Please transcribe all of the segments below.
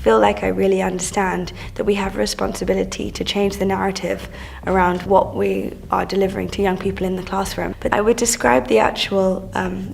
feel like I really understand that we have a responsibility to change the narrative around what we are delivering to young people in the classroom. But I would describe the actual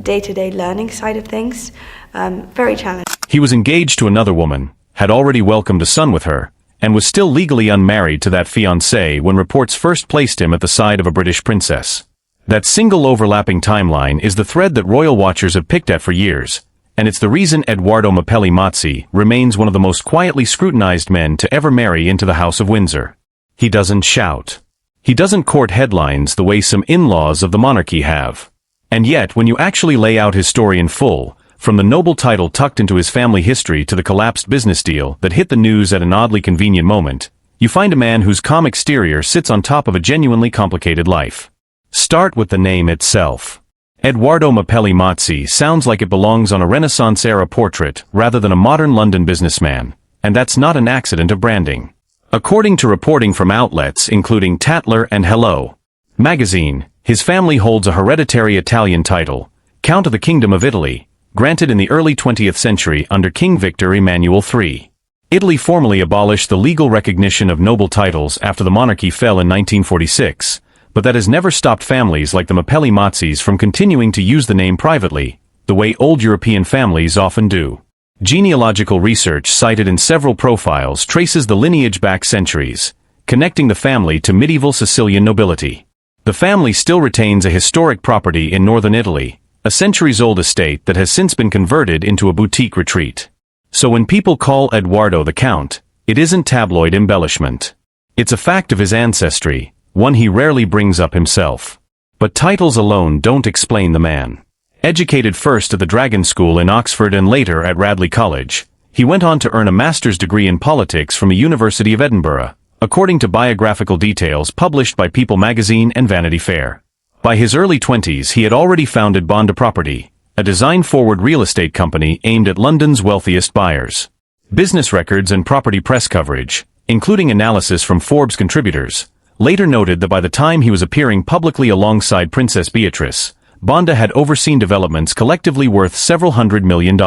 day-to-day learning side of things very challenging. He was engaged to another woman, had already welcomed a son with her, and was still legally unmarried to that fiancée when reports first placed him at the side of a British princess. That single overlapping timeline is the thread that royal watchers have picked at for years, and it's the reason Edoardo Mapelli Mozzi remains one of the most quietly scrutinized men to ever marry into the House of Windsor. He doesn't shout. He doesn't court headlines the way some in-laws of the monarchy have. And yet, when you actually lay out his story in full, from the noble title tucked into his family history to the collapsed business deal that hit the news at an oddly convenient moment, you find a man whose calm exterior sits on top of a genuinely complicated life. Start with the name itself. Edoardo Mapelli Mozzi sounds like it belongs on a Renaissance-era portrait rather than a modern London businessman, and that's not an accident of branding. According to reporting from outlets including Tatler and Hello magazine, his family holds a hereditary Italian title, Count of the Kingdom of Italy, granted in the early 20th century under King Victor Emmanuel III. Italy formally abolished the legal recognition of noble titles after the monarchy fell in 1946, but that has never stopped families like the Mapelli Mozzis from continuing to use the name privately, the way old European families often do. Genealogical research cited in several profiles traces the lineage back centuries, connecting the family to medieval Sicilian nobility. The family still retains a historic property in northern Italy, a centuries-old estate that has since been converted into a boutique retreat. So when people call Edoardo the Count, it isn't tabloid embellishment. It's a fact of his ancestry, one he rarely brings up himself. But titles alone don't explain the man. Educated first at the Dragon School in Oxford and later at Radley College, he went on to earn a master's degree in politics from the University of Edinburgh, according to biographical details published by People magazine and Vanity Fair. By his early 20s he had already founded Bonda Property, a design-forward real estate company aimed at London's wealthiest buyers. Business records and property press coverage, including analysis from Forbes contributors, later noted that by the time he was appearing publicly alongside Princess Beatrice, Bonda had overseen developments collectively worth several $100 million.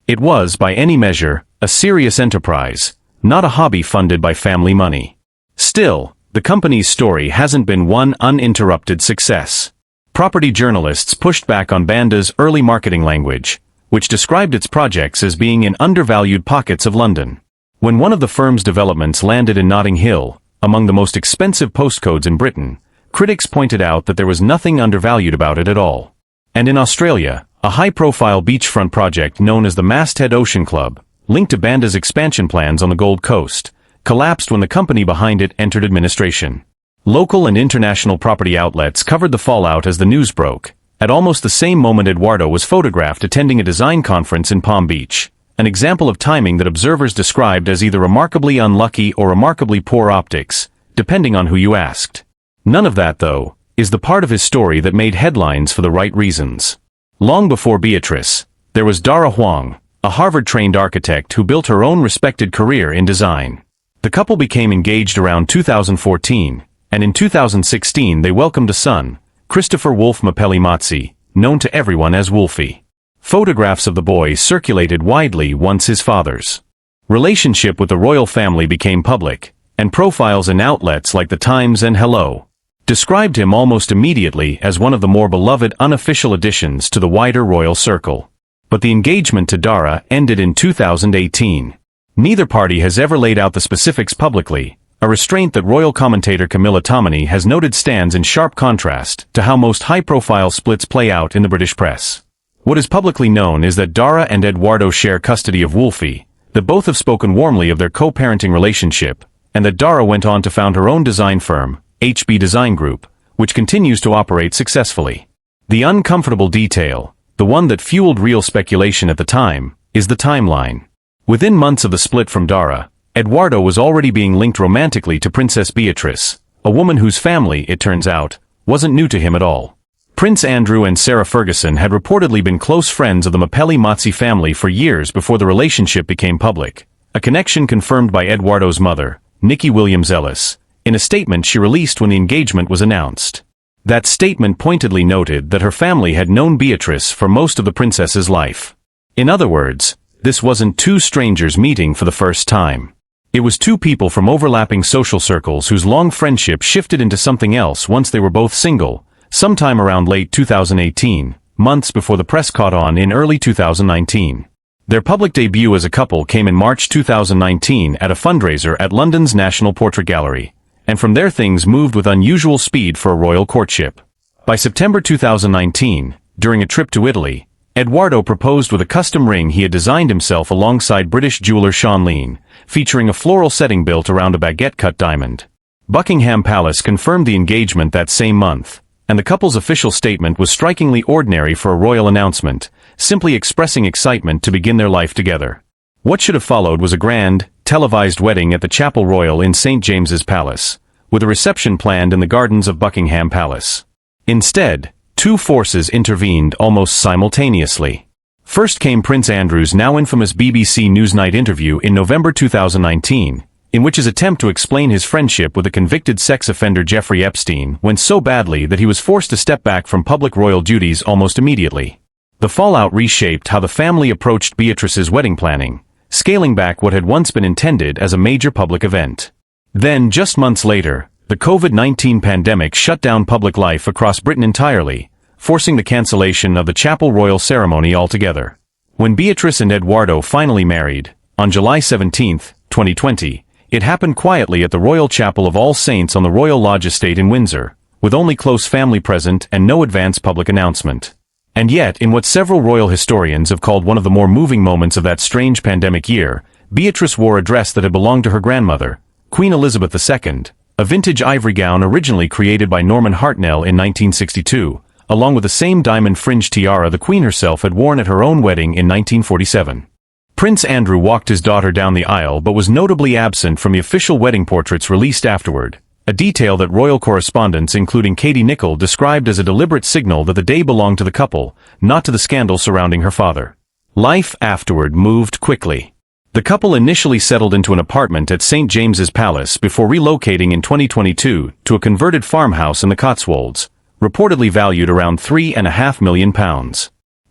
It was, by any measure, a serious enterprise, not a hobby funded by family money. Still, the company's story hasn't been one uninterrupted success. Property journalists pushed back on Bonda's early marketing language, which described its projects as being in undervalued pockets of London. When one of the firm's developments landed in Notting Hill, among the most expensive postcodes in Britain, critics pointed out that there was nothing undervalued about it at all. And in Australia, a high-profile beachfront project known as the Masthead Ocean Club, linked to Bonda's expansion plans on the Gold Coast, collapsed when the company behind it entered administration. Local and international property outlets covered the fallout as the news broke. At almost the same moment Edoardo was photographed attending a design conference in Palm Beach, an example of timing that observers described as either remarkably unlucky or remarkably poor optics, depending on who you asked. None of that, though, is the part of his story that made headlines for the right reasons. Long before Beatrice, there was Dara Huang, a Harvard-trained architect who built her own respected career in design. The couple became engaged around 2014, and in 2016 they welcomed a son, Christopher Wolf Mapelli Mozzi, known to everyone as Wolfie. Photographs of the boy circulated widely once his father's relationship with the royal family became public, and profiles in outlets like The Times and Hello described him almost immediately as one of the more beloved unofficial additions to the wider royal circle. But the engagement to Dara ended in 2018. Neither party has ever laid out the specifics publicly, a restraint that royal commentator Camilla Tominey has noted stands in sharp contrast to how most high-profile splits play out in the British press. What is publicly known is that Dara and Edoardo share custody of Wolfie, that both have spoken warmly of their co-parenting relationship, and that Dara went on to found her own design firm, HB Design Group, which continues to operate successfully. The uncomfortable detail, the one that fueled real speculation at the time, is the timeline. Within months of the split from Dara, Edoardo was already being linked romantically to Princess Beatrice, a woman whose family, it turns out, wasn't new to him at all. Prince Andrew and Sarah Ferguson had reportedly been close friends of the Mapelli Mozzi family for years before the relationship became public, a connection confirmed by Edoardo's mother, Nikki Williams-Ellis, in a statement she released when the engagement was announced. That statement pointedly noted that her family had known Beatrice for most of the princess's life. In other words, this wasn't two strangers meeting for the first time. It was two people from overlapping social circles whose long friendship shifted into something else once they were both single, sometime around late 2018, months before the press caught on in early 2019. Their public debut as a couple came in March 2019 at a fundraiser at London's National Portrait Gallery, and from there things moved with unusual speed for a royal courtship. By September 2019, during a trip to Italy, Edoardo proposed with a custom ring he had designed himself alongside British jeweler Sean Lean, featuring a floral setting built around a baguette-cut diamond. Buckingham Palace confirmed the engagement that same month, and the couple's official statement was strikingly ordinary for a royal announcement, simply expressing excitement to begin their life together. What should have followed was a grand, televised wedding at the Chapel Royal in St. James's Palace, with a reception planned in the gardens of Buckingham Palace. Instead, two forces intervened almost simultaneously. First came Prince Andrew's now infamous BBC Newsnight interview in November 2019, in which his attempt to explain his friendship with the convicted sex offender Jeffrey Epstein went so badly that he was forced to step back from public royal duties almost immediately. The fallout reshaped how the family approached Beatrice's wedding planning, scaling back what had once been intended as a major public event. Then, just months later, the COVID-19 pandemic shut down public life across Britain entirely, forcing the cancellation of the Chapel Royal ceremony altogether. When Beatrice and Edoardo finally married, on July 17, 2020, it happened quietly at the Royal Chapel of All Saints on the Royal Lodge estate in Windsor, with only close family present and no advance public announcement. And yet, in what several royal historians have called one of the more moving moments of that strange pandemic year, Beatrice wore a dress that had belonged to her grandmother, Queen Elizabeth II, a vintage ivory gown originally created by Norman Hartnell in 1962, along with the same diamond fringe tiara the Queen herself had worn at her own wedding in 1947. Prince Andrew walked his daughter down the aisle but was notably absent from the official wedding portraits released afterward, a detail that royal correspondents including Katie Nicholl described as a deliberate signal that the day belonged to the couple, not to the scandal surrounding her father. Life afterward moved quickly. The couple initially settled into an apartment at St. James's Palace before relocating in 2022 to a converted farmhouse in the Cotswolds, reportedly valued around £3.5 million.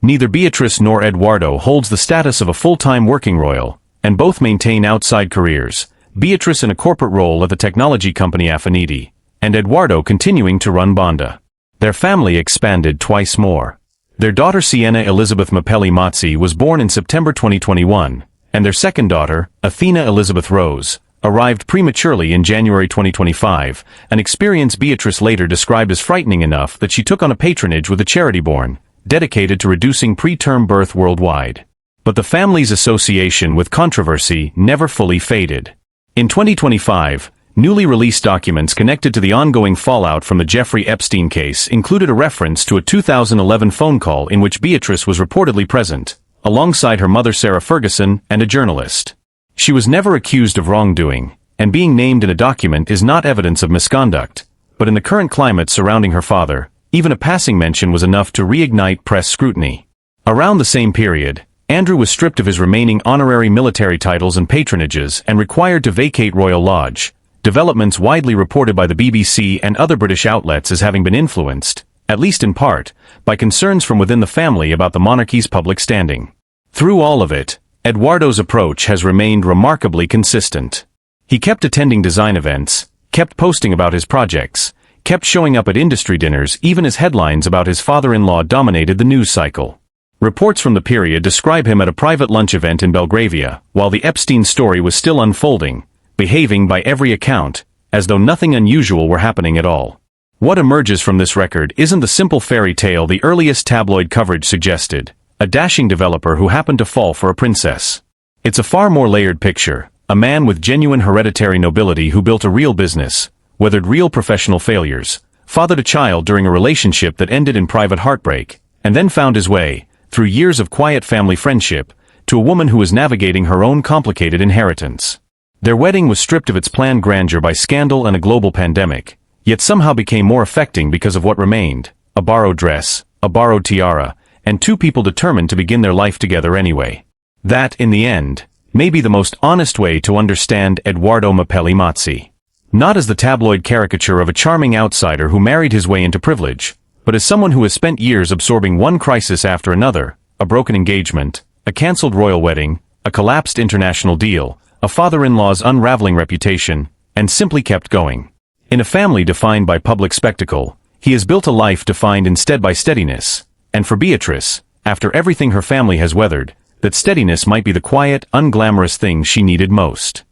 Neither Beatrice nor Edoardo holds the status of a full-time working royal, and both maintain outside careers, Beatrice in a corporate role at the technology company Vanity, and Edoardo continuing to run Bonda. Their family expanded twice more. Their daughter Sienna Elizabeth Mapelli Mozzi was born in September 2021, and their second daughter, Athena Elizabeth Rose, arrived prematurely in January 2025, an experience Beatrice later described as frightening enough that she took on a patronage with a charity born, dedicated to reducing preterm birth worldwide. But the family's association with controversy never fully faded. In 2025, newly released documents connected to the ongoing fallout from the Jeffrey Epstein case included a reference to a 2011 phone call in which Beatrice was reportedly present, alongside her mother Sarah Ferguson and a journalist. She was never accused of wrongdoing, and being named in a document is not evidence of misconduct, but in the current climate surrounding her father, even a passing mention was enough to reignite press scrutiny. Around the same period, Andrew was stripped of his remaining honorary military titles and patronages and required to vacate Royal Lodge, developments widely reported by the BBC and other British outlets as having been influenced, at least in part, by concerns from within the family about the monarchy's public standing. Through all of it, Edoardo's approach has remained remarkably consistent. He kept attending design events, kept posting about his projects, kept showing up at industry dinners even as headlines about his father-in-law dominated the news cycle. Reports from the period describe him at a private lunch event in Belgravia, while the Epstein story was still unfolding, behaving by every account, as though nothing unusual were happening at all. What emerges from this record isn't the simple fairy tale the earliest tabloid coverage suggested, a dashing developer who happened to fall for a princess. It's a far more layered picture, a man with genuine hereditary nobility who built a real business, weathered real professional failures, fathered a child during a relationship that ended in private heartbreak, and then found his way, through years of quiet family friendship, to a woman who was navigating her own complicated inheritance. Their wedding was stripped of its planned grandeur by scandal and a global pandemic, yet somehow became more affecting because of what remained, a borrowed dress, a borrowed tiara, and two people determined to begin their life together anyway. That, in the end, may be the most honest way to understand Edoardo Mapelli Mozzi. Not as the tabloid caricature of a charming outsider who married his way into privilege, but as someone who has spent years absorbing one crisis after another, a broken engagement, a cancelled royal wedding, a collapsed international deal, a father-in-law's unraveling reputation, and simply kept going. In a family defined by public spectacle, he has built a life defined instead by steadiness. And for Beatrice, after everything her family has weathered, that steadiness might be the quiet, unglamorous thing she needed most.